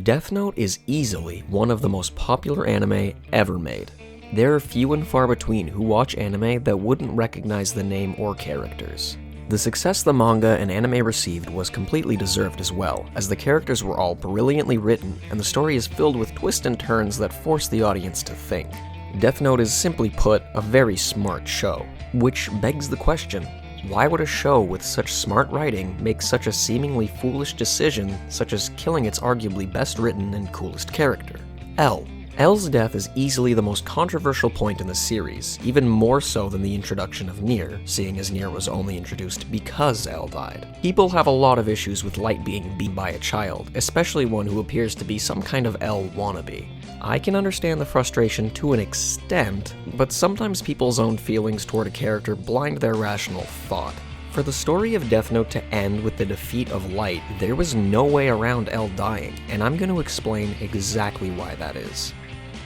Death Note is easily one of the most popular anime ever made. There are few and far between who watch anime that wouldn't recognize the name or characters. The success the manga and anime received was completely deserved as well, as the characters were all brilliantly written and the story is filled with twists and turns that force the audience to think. Death Note is, simply put, a very smart show, which begs the question, why would a show with such smart writing make such a seemingly foolish decision, such as killing its arguably best written and coolest character, L? L's death is easily the most controversial point in the series, even more so than the introduction of Nier, seeing as Nier was only introduced because L died. People have a lot of issues with Light being beaten by a child, especially one who appears to be some kind of L wannabe. I can understand the frustration to an extent, but sometimes people's own feelings toward a character blind their rational thought. For the story of Death Note to end with the defeat of Light, there was no way around L dying, and I'm going to explain exactly why that is.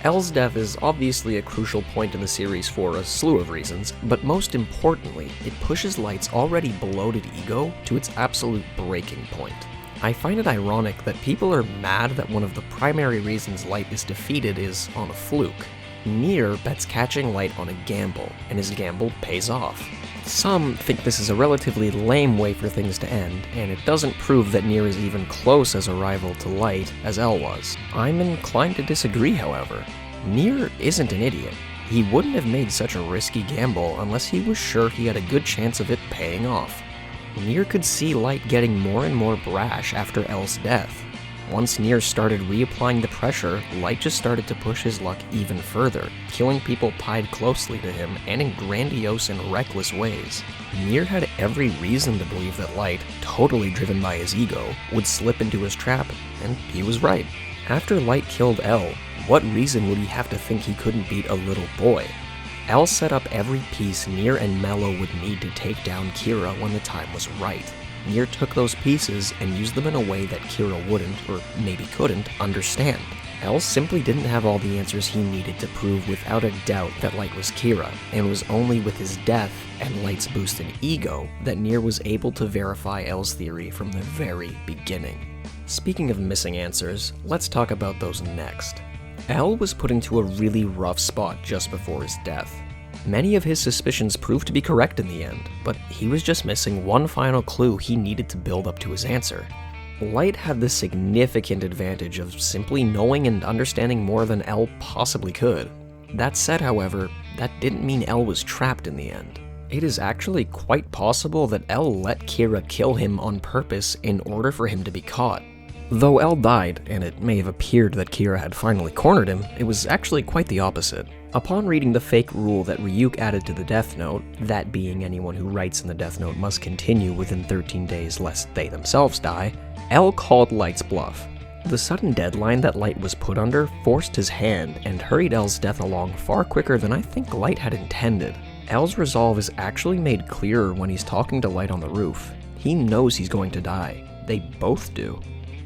L's death is obviously a crucial point in the series for a slew of reasons, but most importantly, it pushes Light's already bloated ego to its absolute breaking point. I find it ironic that people are mad that one of the primary reasons Light is defeated is on a fluke. Nier bets catching Light on a gamble, and his gamble pays off. Some think this is a relatively lame way for things to end, and it doesn't prove that Nier is even close as a rival to Light as L was. I'm inclined to disagree, however. Nier isn't an idiot. He wouldn't have made such a risky gamble unless he was sure he had a good chance of it paying off. Nier could see Light getting more and more brash after L's death. Once Nier started reapplying the pressure, Light just started to push his luck even further, killing people tied closely to him and in grandiose and reckless ways. Nier had every reason to believe that Light, totally driven by his ego, would slip into his trap, and he was right. After Light killed L, what reason would he have to think he couldn't beat a little boy? L set up every piece Nier and Mello would need to take down Kira when the time was right. Nier took those pieces and used them in a way that Kira wouldn't, or maybe couldn't, understand. L simply didn't have all the answers he needed to prove without a doubt that Light was Kira, and it was only with his death and Light's boost in ego that Nier was able to verify L's theory from the very beginning. Speaking of missing answers, let's talk about those next. L was put into a really rough spot just before his death. Many of his suspicions proved to be correct in the end, but he was just missing one final clue he needed to build up to his answer. Light had the significant advantage of simply knowing and understanding more than L possibly could. That said, however, that didn't mean L was trapped in the end. It is actually quite possible that L let Kira kill him on purpose in order for him to be caught. Though L died, and it may have appeared that Kira had finally cornered him, it was actually quite the opposite. Upon reading the fake rule that Ryuk added to the Death Note, that being anyone who writes in the Death Note must continue within 13 days lest they themselves die, L called Light's bluff. The sudden deadline that Light was put under forced his hand and hurried L's death along far quicker than I think Light had intended. L's resolve is actually made clearer when he's talking to Light on the roof. He knows he's going to die. They both do.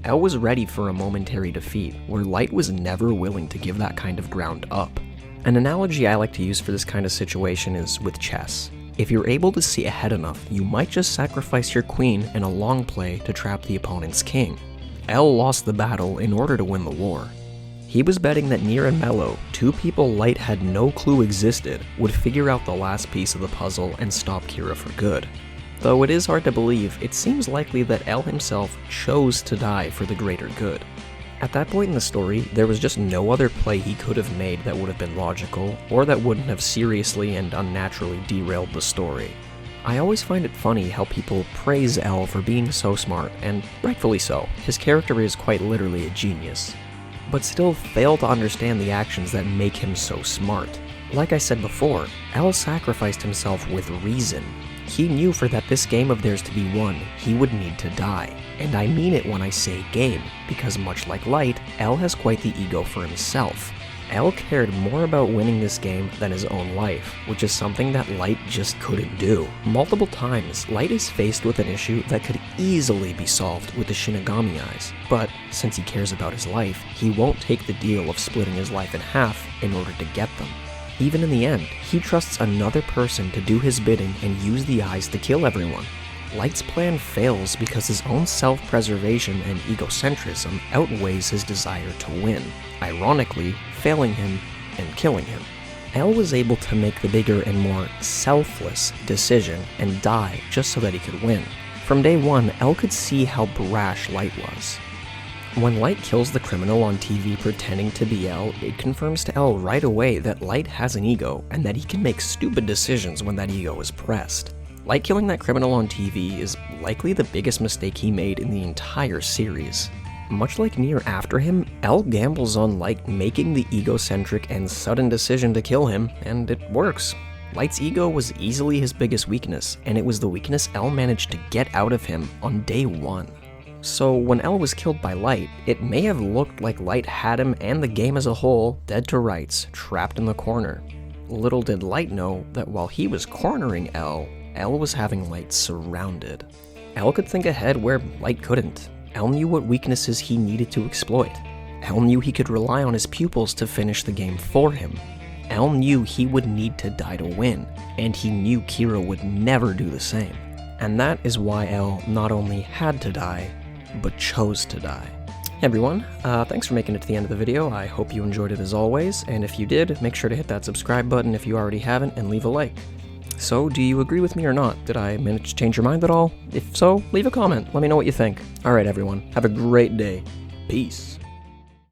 L was ready for a momentary defeat, where Light was never willing to give that kind of ground up. An analogy I like to use for this kind of situation is with chess. If you're able to see ahead enough, you might just sacrifice your queen in a long play to trap the opponent's king. L lost the battle in order to win the war. He was betting that Nier and Mello, two people Light had no clue existed, would figure out the last piece of the puzzle and stop Kira for good. Though it is hard to believe, it seems likely that L himself chose to die for the greater good. At that point in the story, there was just no other play he could have made that would have been logical, or that wouldn't have seriously and unnaturally derailed the story. I always find it funny how people praise L for being so smart, and rightfully so. His character is quite literally a genius, but still fail to understand the actions that make him so smart. Like I said before, L sacrificed himself with reason. He knew for that this game of theirs to be won, he would need to die. And I mean it when I say game, because much like Light, L has quite the ego for himself. L cared more about winning this game than his own life, which is something that Light just couldn't do. Multiple times, Light is faced with an issue that could easily be solved with the Shinigami Eyes, but since he cares about his life, he won't take the deal of splitting his life in half in order to get them. Even in the end, he trusts another person to do his bidding and use the eyes to kill everyone. Light's plan fails because his own self-preservation and egocentrism outweighs his desire to win, ironically failing him and killing him. L was able to make the bigger and more selfless decision and die just so that he could win. From day one, L could see how brash Light was. When Light kills the criminal on TV pretending to be L, it confirms to L right away that Light has an ego and that he can make stupid decisions when that ego is pressed. Light killing that criminal on TV is likely the biggest mistake he made in the entire series. Much like Nier after him, L gambles on Light making the egocentric and sudden decision to kill him, and it works. Light's ego was easily his biggest weakness, and it was the weakness L managed to get out of him on day one. So when L was killed by Light, it may have looked like Light had him and the game as a whole dead to rights, trapped in the corner. Little did Light know that while he was cornering L was having Light surrounded. L could think ahead where Light couldn't. L knew what weaknesses he needed to exploit. L knew he could rely on his pupils to finish the game for him. L knew he would need to die to win, and he knew Kira would never do the same. And that is why L not only had to die, but chose to die. Hey everyone, thanks for making it to the end of the video. I hope you enjoyed it as always, and if you did, make sure to hit that subscribe button if you already haven't, and leave a like. So, do you agree with me or not? Did I manage to change your mind at all? If so, leave a comment. Let me know what you think. Alright everyone, have a great day. Peace.